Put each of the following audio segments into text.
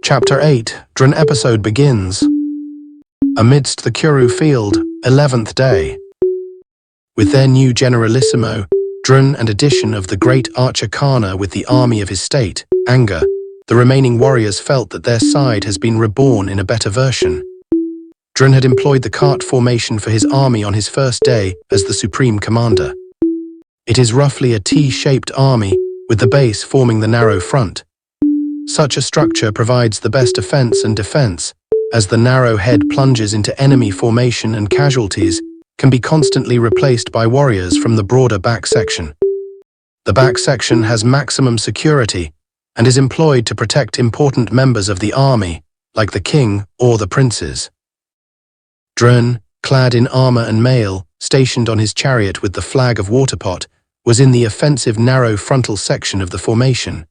Chapter 8, Dron episode begins. Amidst the Kuru Field, 11th day. With their new generalissimo, Dron and addition of the great archer Karna with the army of his state, anger, the remaining warriors felt that their side has been reborn in a better version. Dron had employed the cart formation for his army on his first day as the supreme commander. It is roughly a T-shaped army, with the base forming the narrow front. Such a structure provides the best offense and defense, as the narrow head plunges into enemy formation and casualties can be constantly replaced by warriors from the broader back section. The back section has maximum security and is employed to protect important members of the army, like the king or the princes. Dron, clad in armor and mail, stationed on his chariot with the flag of Waterpot, was in the offensive narrow frontal section of the formation.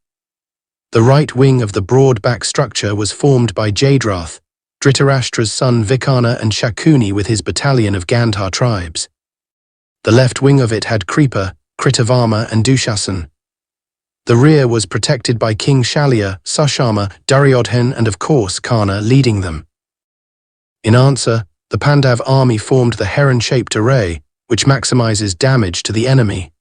The right wing of the broad back structure was formed by Jaydrath, Dhritarashtra's son Vikarna and Shakuni with his battalion of Gandhar tribes. The left wing of it had Kripa, Kritavarma and Dushasan. The rear was protected by King Shalya, Sushama, Duryodhan and of course Karna leading them. In answer, the Pandav army formed the heron-shaped array, which maximizes damage to the enemy.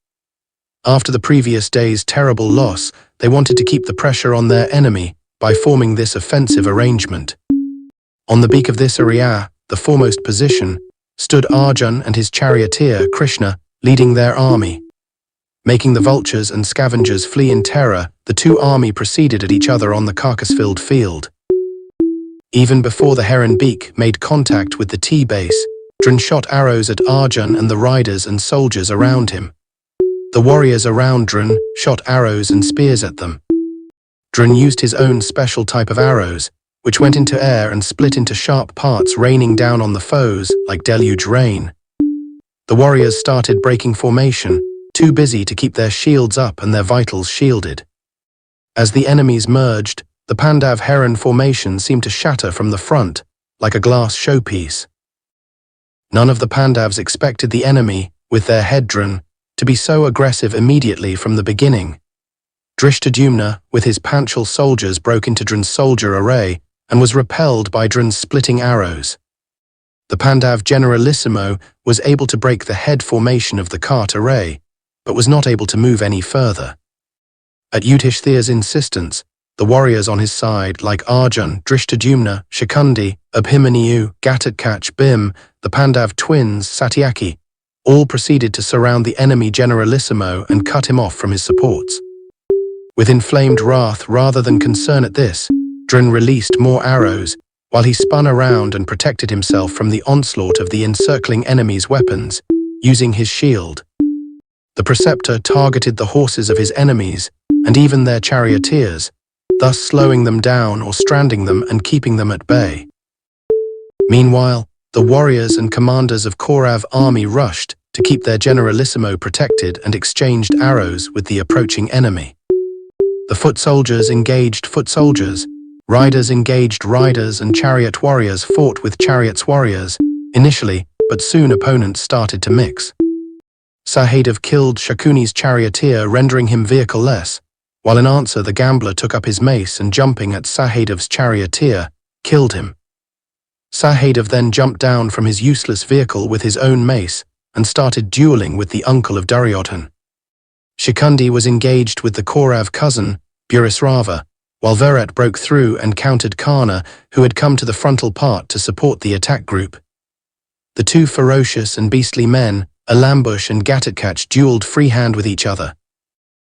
After the previous day's terrible loss, they wanted to keep the pressure on their enemy by forming this offensive arrangement. On the beak of this area, the foremost position, stood Arjun and his charioteer Krishna, leading their army. Making the vultures and scavengers flee in terror, the two armies proceeded at each other on the carcass-filled field. Even before the heron beak made contact with the T-base, Dron shot arrows at Arjun and the riders and soldiers around him. The warriors around Dron shot arrows and spears at them. Dron used his own special type of arrows, which went into air and split into sharp parts, raining down on the foes like deluge rain. The warriors started breaking formation, too busy to keep their shields up and their vitals shielded. As the enemies merged, the Pandav heron formation seemed to shatter from the front, like a glass showpiece. None of the Pandavs expected the enemy, with their head Dron, to be so aggressive immediately from the beginning. Drishtadyumna, with his Panchal soldiers, broke into Dron's soldier array and was repelled by Dron's splitting arrows. The Pandav generalissimo was able to break the head formation of the cart array, but was not able to move any further. At Yudhishthir's insistence, the warriors on his side, like Arjun, Drishtadyumna, Shikundi, Abhimanyu, Ghatakach, Bhim, the Pandav twins, Satyaki, all proceeded to surround the enemy generalissimo and cut him off from his supports. With inflamed wrath rather than concern at this, Dron released more arrows, while he spun around and protected himself from the onslaught of the encircling enemy's weapons, using his shield. The Preceptor targeted the horses of his enemies, and even their charioteers, thus slowing them down or stranding them and keeping them at bay. Meanwhile, the warriors and commanders of Kaurav army rushed to keep their generalissimo protected and exchanged arrows with the approaching enemy. The foot soldiers engaged foot soldiers, riders engaged riders, and chariot warriors fought with chariots warriors, initially, but soon opponents started to mix. Sahadev killed Shakuni's charioteer, rendering him vehicle-less, while in answer the gambler took up his mace and jumping at Sahadev's charioteer, killed him. Sahadev then jumped down from his useless vehicle with his own mace and started dueling with the uncle of Duryodhan. Shikundi was engaged with the Kaurav cousin, Burisrava, while Virat broke through and countered Karna, who had come to the frontal part to support the attack group. The two ferocious and beastly men, Alambush and Ghatakach, dueled freehand with each other.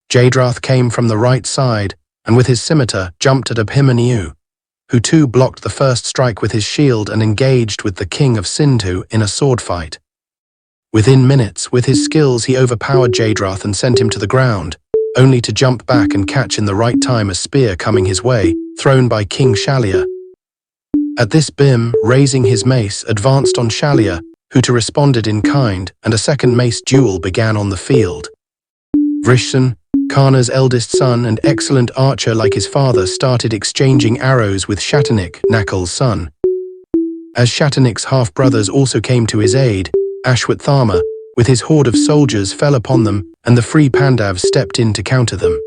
Jaydrath came from the right side and with his scimitar jumped at Abhimanyu, who too blocked the first strike with his shield and engaged with the king of Sindhu in a sword fight. Within minutes, with his skills, he overpowered Jaydrath and sent him to the ground, only to jump back and catch in the right time a spear coming his way, thrown by King Shalya. At this, Bhim, raising his mace, advanced on Shalya, who too responded in kind, and a second mace duel began on the field. Vrishsan, Karna's eldest son and excellent archer like his father, started exchanging arrows with Shatanik, Nakal's son. As Shatanik's half-brothers also came to his aid, Ashwatthama, with his horde of soldiers, fell upon them, and the free Pandavs stepped in to counter them.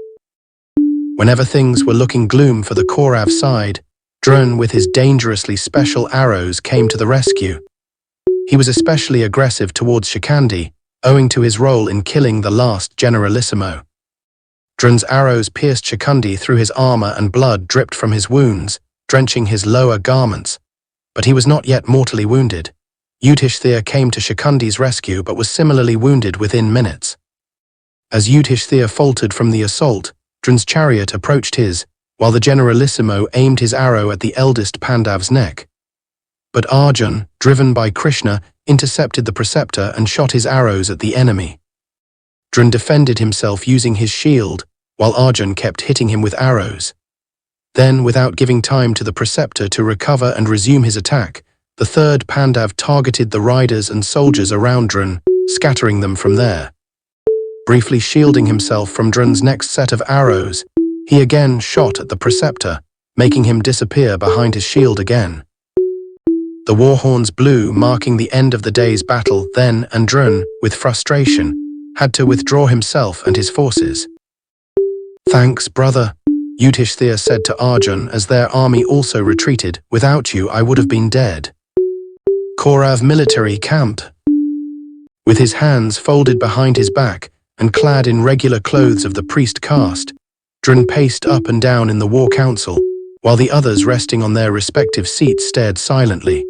Whenever things were looking gloom for the Kaurav side, Dron, with his dangerously special arrows, came to the rescue. He was especially aggressive towards Shikhandi, owing to his role in killing the last generalissimo. Dron's arrows pierced Shikhandi through his armor and blood dripped from his wounds, drenching his lower garments. But he was not yet mortally wounded. Yudhishthir came to Shikhandi's rescue but was similarly wounded within minutes. As Yudhishthir faltered from the assault, Dron's chariot approached his, while the generalissimo aimed his arrow at the eldest Pandav's neck. But Arjun, driven by Krishna, intercepted the preceptor and shot his arrows at the enemy. Dron defended himself using his shield, while Arjun kept hitting him with arrows. Then, without giving time to the preceptor to recover and resume his attack, the third Pandav targeted the riders and soldiers around Dron, scattering them from there. Briefly shielding himself from Dron's next set of arrows, he again shot at the preceptor, making him disappear behind his shield again. The war horns blew, marking the end of the day's battle then, and Dron, with frustration, had to withdraw himself and his forces. "Thanks, brother," Yudhishthir said to Arjun as their army also retreated. "Without you, I would have been dead." Kaurav military camped. With his hands folded behind his back and clad in regular clothes of the priest caste, Dron paced up and down in the war council, while the others resting on their respective seats stared silently.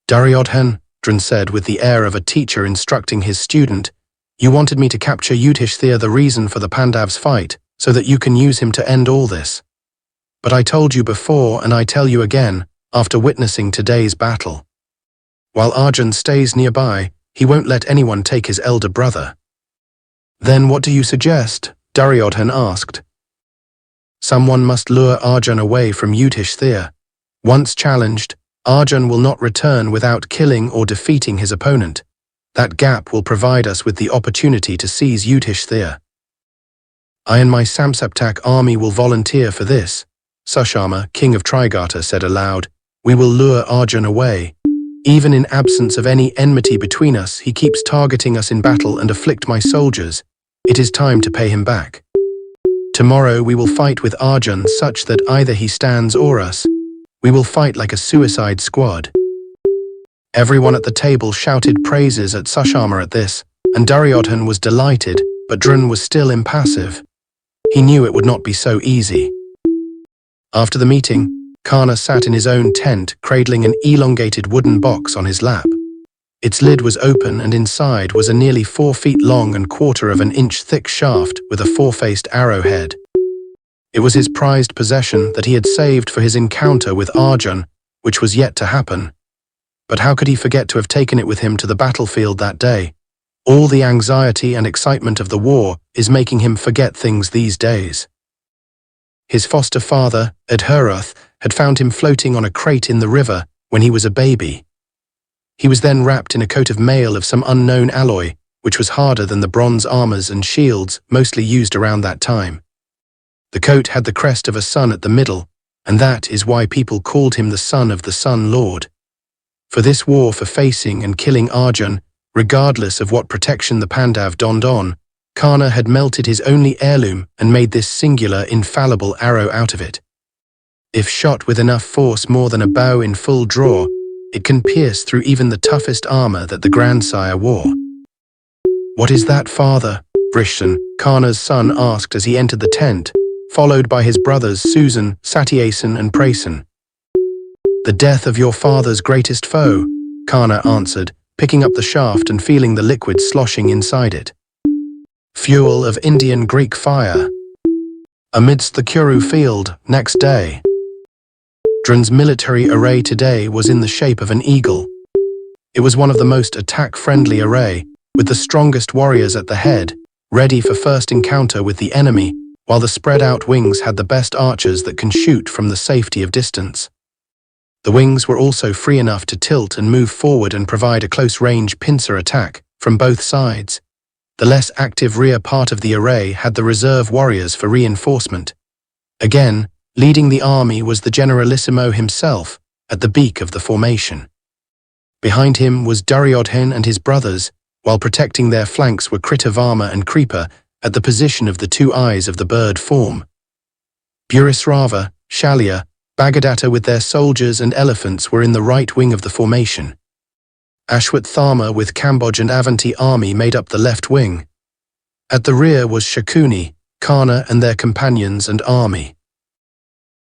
"Duryodhan," Dron said with the air of a teacher instructing his student, "you wanted me to capture Yudhishthir, the reason for the Pandav's fight, so that you can use him to end all this. But I told you before, and I tell you again, after witnessing today's battle. While Arjun stays nearby, he won't let anyone take his elder brother." "Then what do you suggest?" Duryodhan asked. "Someone must lure Arjun away from Yudhishthir. Once challenged, Arjun will not return without killing or defeating his opponent. That gap will provide us with the opportunity to seize Yudhishthir. I and my Samsaptak army will volunteer for this," Sushama, king of Trigarta, said aloud. "We will lure Arjun away. Even in absence of any enmity between us, he keeps targeting us in battle and afflict my soldiers. It is time to pay him back. Tomorrow we will fight with Arjun such that either he stands or us. We will fight like a suicide squad." Everyone at the table shouted praises at Sushama at this, and Duryodhan was delighted, but Dron was still impassive. He knew it would not be so easy. After the meeting, Karna sat in his own tent, cradling an elongated wooden box on his lap. Its lid was open and inside was a nearly 4 feet long and 1/4 of an inch thick shaft with a 4-faced arrowhead. It was his prized possession that he had saved for his encounter with Arjun, which was yet to happen. But how could he forget to have taken it with him to the battlefield that day? All the anxiety and excitement of the war is making him forget things these days. His foster father, Adhurath, had found him floating on a crate in the river when he was a baby. He was then wrapped in a coat of mail of some unknown alloy, which was harder than the bronze armors and shields mostly used around that time. The coat had the crest of a sun at the middle, and that is why people called him the son of the Sun Lord. For this war for facing and killing Arjun, regardless of what protection the Pandav donned on, Karna had melted his only heirloom and made this singular, infallible arrow out of it. If shot with enough force more than a bow in full draw, it can pierce through even the toughest armor that the grandsire wore. "What is that, father?" Vrishsan, Karna's son, asked as he entered the tent, followed by his brothers Susan, Satyasan and Prasan. "The death of your father's greatest foe," Karna answered, picking up the shaft and feeling the liquid sloshing inside it. "Fuel of Indian Greek fire." Amidst the Kuru Field, next day. Dron's military array today was in the shape of an eagle. It was one of the most attack-friendly array, with the strongest warriors at the head, ready for first encounter with the enemy, while the spread-out wings had the best archers that can shoot from the safety of distance. The wings were also free enough to tilt and move forward and provide a close-range pincer attack from both sides. The less active rear part of the array had the reserve warriors for reinforcement. Again, leading the army was the generalissimo himself at the beak of the formation. Behind him was Duryodhan and his brothers, while protecting their flanks were Kritavarma and Kripa at the position of the 2 eyes of the bird form. Burisrava, Shalya, Bhagadatta with their soldiers and elephants were in the right wing of the formation. Ashwatthama with Kamboj and Avanti army made up the left wing. At the rear was Shakuni, Karna and their companions and army.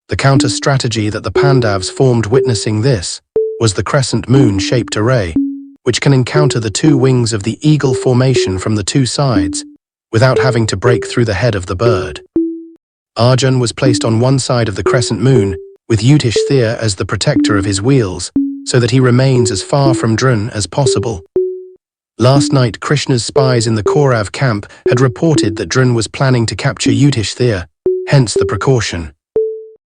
The counter-strategy that the Pandavs formed witnessing this was the crescent moon-shaped array, which can encounter the two wings of the eagle formation from the two sides, without having to break through the head of the bird. Arjun was placed on one side of the crescent moon, with Yudhishthira as the protector of his wheels, so that he remains as far from Dron as possible. Last night, Krishna's spies in the Kaurav camp had reported that Dron was planning to capture Yudhishthira, hence the precaution.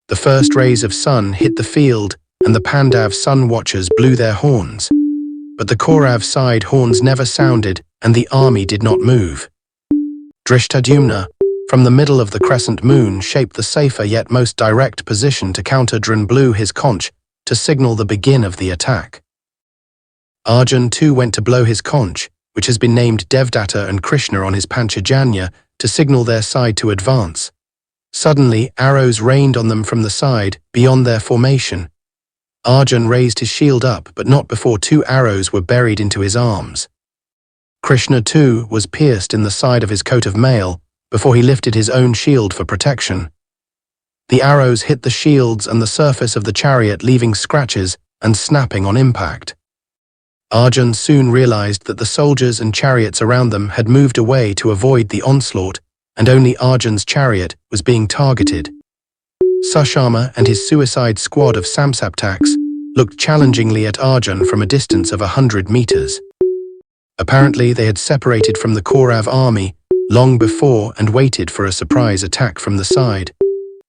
The first rays of sun hit the field, and the Pandav sun watchers blew their horns. But the Kaurav side horns never sounded, and the army did not move. Drishtadyumna, from the middle of the crescent moon, shaped the safer yet most direct position to counter Dron, blew his conch to signal the begin of the attack. Arjun too went to blow his conch, which has been named Devdatta and Krishna on his Panchajanya, to signal their side to advance. Suddenly, arrows rained on them from the side, beyond their formation. Arjun raised his shield up, but not before two arrows were buried into his arms. Krishna too was pierced in the side of his coat of mail, before he lifted his own shield for protection. The arrows hit the shields and the surface of the chariot, leaving scratches and snapping on impact. Arjun soon realized that the soldiers and chariots around them had moved away to avoid the onslaught, and only Arjun's chariot was being targeted. Sushama and his suicide squad of Samsaptaks looked challengingly at Arjun from a distance of 100 meters. Apparently they had separated from the Kaurav army long before and waited for a surprise attack from the side.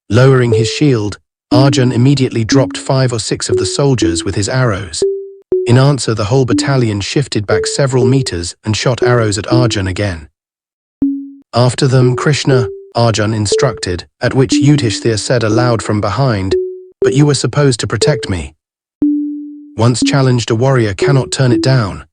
Lowering his shield, Arjun immediately dropped 5 or 6 of the soldiers with his arrows. In answer, the whole battalion shifted back several meters and shot arrows at Arjun again. After them, Krishna, Arjun instructed, at which Yudhishthira said aloud from behind, "But you were supposed to protect me." Once challenged, a warrior cannot turn it down.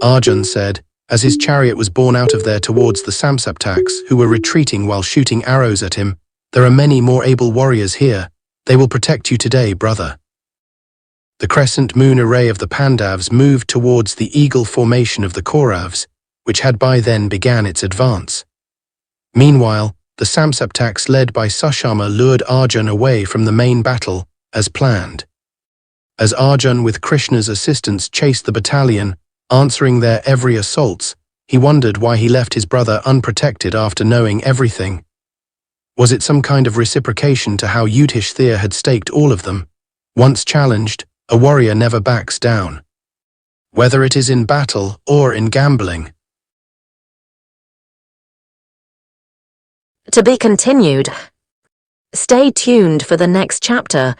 Arjun said, as his chariot was borne out of there towards the Samsaptaks, who were retreating while shooting arrows at him, "There are many more able warriors here. They will protect you today, brother." The crescent moon array of the Pandavs moved towards the eagle formation of the Kauravs, which had by then began its advance. Meanwhile, the Samsaptaks led by Sushama lured Arjun away from the main battle, as planned. As Arjun with Krishna's assistance chased the battalion, answering their every assaults, he wondered why he left his brother unprotected after knowing everything. Was it some kind of reciprocation to how Yudhishthira had staked all of them? Once challenged, a warrior never backs down, whether it is in battle or in gambling. To be continued. Stay tuned for the next chapter.